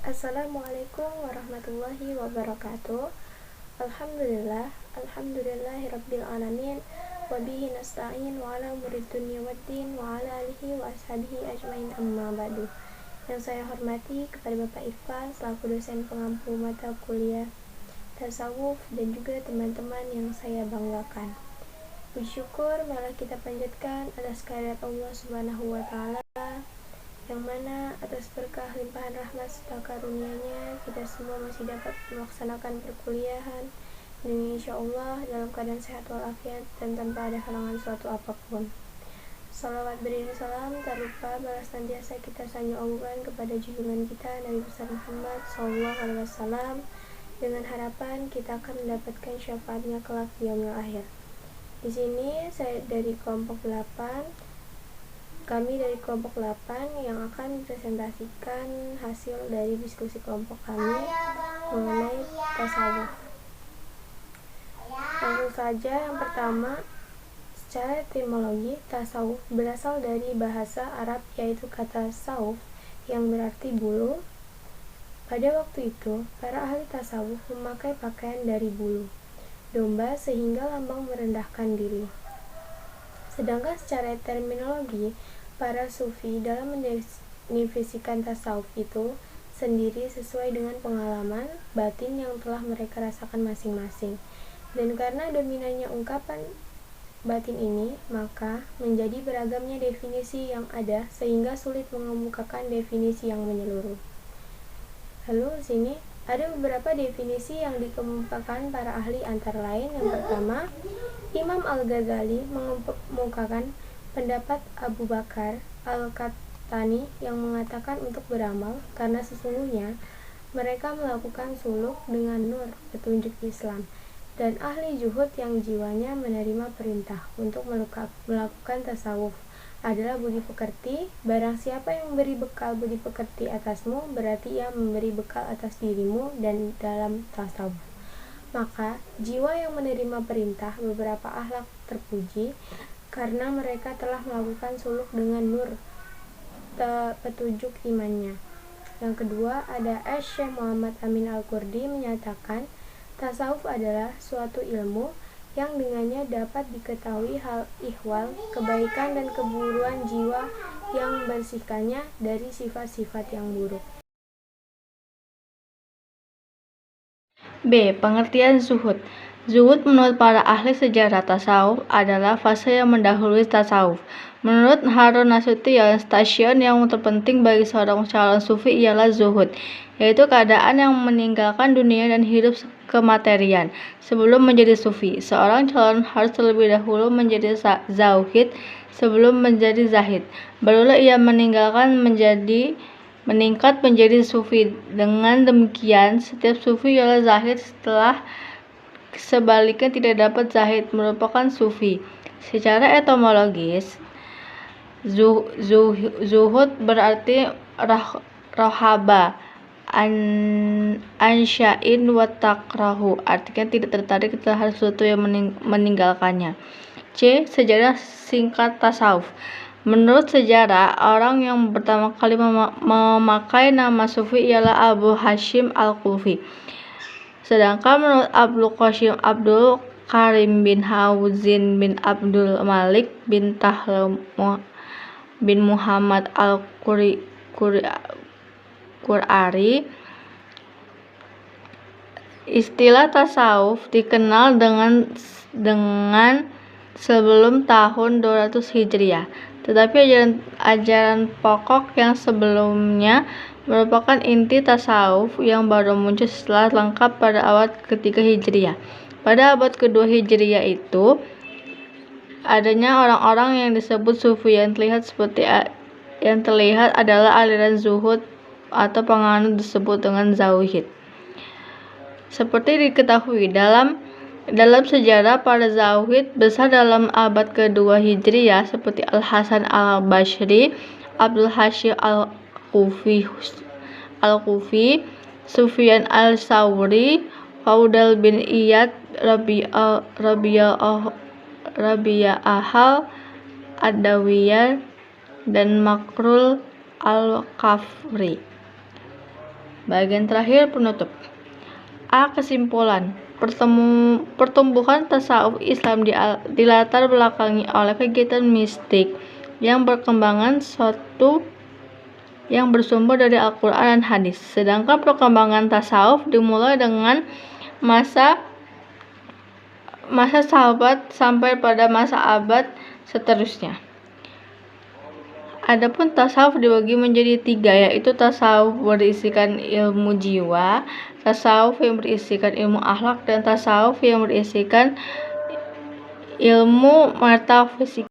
Assalamualaikum warahmatullahi wabarakatuh. Alhamdulillahirabbil alamin wa bihi nasta'in wa ala umurid dunya waddin wa ala alihi wa ashabihi ajmain amma ba'du. Yang saya hormati kepada Bapak Irfan selaku dosen pengampu mata kuliah tasawuf dan juga teman-teman yang saya banggakan. Puji syukur malah kita panjatkan atas kehadirat Allah Subhanahu wa taala yang mana atas berkah limpahan rahmat serta karunia-Nya kita semua masih dapat melaksanakan perkuliahan dan insya Allah dalam keadaan sehat walafiat dan tanpa ada halangan suatu apapun. Salawat beriring salam tak lupa balas senantiasa kita sanjungkan kepada junjungan kita Nabi besar Muhammad SAW dengan harapan kita akan mendapatkan syafaatnya kelak di yaumil akhir. Di sini saya dari kelompok 8. Kami dari kelompok 8 yang akan mempresentasikan hasil dari diskusi kelompok kami mengenai tasawuf. Langsung saja, yang pertama, secara etimologi, tasawuf berasal dari bahasa Arab yaitu kata sauf yang berarti bulu. Pada waktu itu, para ahli tasawuf memakai pakaian dari bulu domba sehingga lambang merendahkan diri. Sedangkan secara terminologi, para sufi dalam mendefinisikan tasawuf itu sendiri sesuai dengan pengalaman batin yang telah mereka rasakan masing-masing. Dan karena dominannya ungkapan batin ini, maka menjadi beragamnya definisi yang ada sehingga sulit mengemukakan definisi yang menyeluruh. Lalu sini ada beberapa definisi yang dikemukakan para ahli antara lain. Yang pertama, Imam Al-Ghazali mengemukakan pendapat Abu Bakar Al-Qahtani yang mengatakan untuk beramal karena sesungguhnya mereka melakukan suluk dengan nur petunjuk Islam, dan ahli zuhud yang jiwanya menerima perintah untuk melakukan tasawuf adalah budi pekerti. Barang siapa yang memberi bekal budi pekerti atasmu, berarti ia memberi bekal atas dirimu dan dalam tasawuf. Maka jiwa yang menerima perintah beberapa akhlak terpuji karena mereka telah melakukan suluk dengan nur petunjuk imannya. Yang kedua, ada Syekh Muhammad Amin Al-Qurdi menyatakan tasawuf adalah suatu ilmu yang dengannya dapat diketahui hal ihwal, kebaikan dan keburukan jiwa yang membersihkannya dari sifat-sifat yang buruk. B. Pengertian zuhud. Zuhud menurut para ahli sejarah tasawuf adalah fase yang mendahului tasawuf. Menurut Harun Nasution, stasiun yang terpenting bagi seorang calon sufi ialah zuhud, yaitu keadaan yang meninggalkan dunia dan hidup kematerian. Sebelum menjadi sufi, seorang calon harus terlebih dahulu menjadi zahid sebelum menjadi zahid. Barulah ia meningkat menjadi sufi. Dengan demikian, setiap sufi ialah zahid, sebaliknya tidak dapat zahid merupakan sufi. Secara etimologis, zuhud berarti rohaba ansya'in wa takrahu, artinya tidak tertarik terhadap sesuatu yang meninggalkannya. C. Sejarah singkat tasawuf. Menurut sejarah, orang yang pertama kali memakai nama sufi ialah Abu Hashim Al-Kufi. Sedangkan menurut Abdul Qasim Abdul Karim bin Hauzin bin Abdul Malik bin Tahlil bin Muhammad Al-Qur'ari, istilah tasawuf dikenal dengan sebelum tahun 200 Hijriah. Tetapi ajaran pokok yang sebelumnya merupakan inti tasawuf yang baru muncul setelah lengkap pada abad ketiga Hijriah. Pada abad kedua Hijriah itu adanya orang-orang yang disebut sufi yang terlihat adalah aliran zuhud atau penganut disebut dengan zauhid. Seperti diketahui dalam sejarah, para zauhid besar dalam abad kedua Hijriah seperti Al-Hasan Al-Basri, Abdul Hashim Al-Kufi, Sufyan Al-Sawri, Faudal bin Iyad, Rabi'ah Ad-Dawiyah, dan Makrul Al-Kafri. Bagian terakhir penutup. A. Kesimpulan. Pertumbuhan tasawuf Islam dilatar belakangi oleh kegiatan mistik yang berkembangan suatu yang bersumber dari Al-Quran dan hadis. Sedangkan perkembangan tasawuf dimulai dengan masa sahabat sampai pada masa abad seterusnya. Adapun tasawuf dibagi menjadi 3, yaitu tasawuf berisikan ilmu jiwa, tasawuf yang berisikan ilmu akhlak, dan tasawuf yang berisikan ilmu metafisik.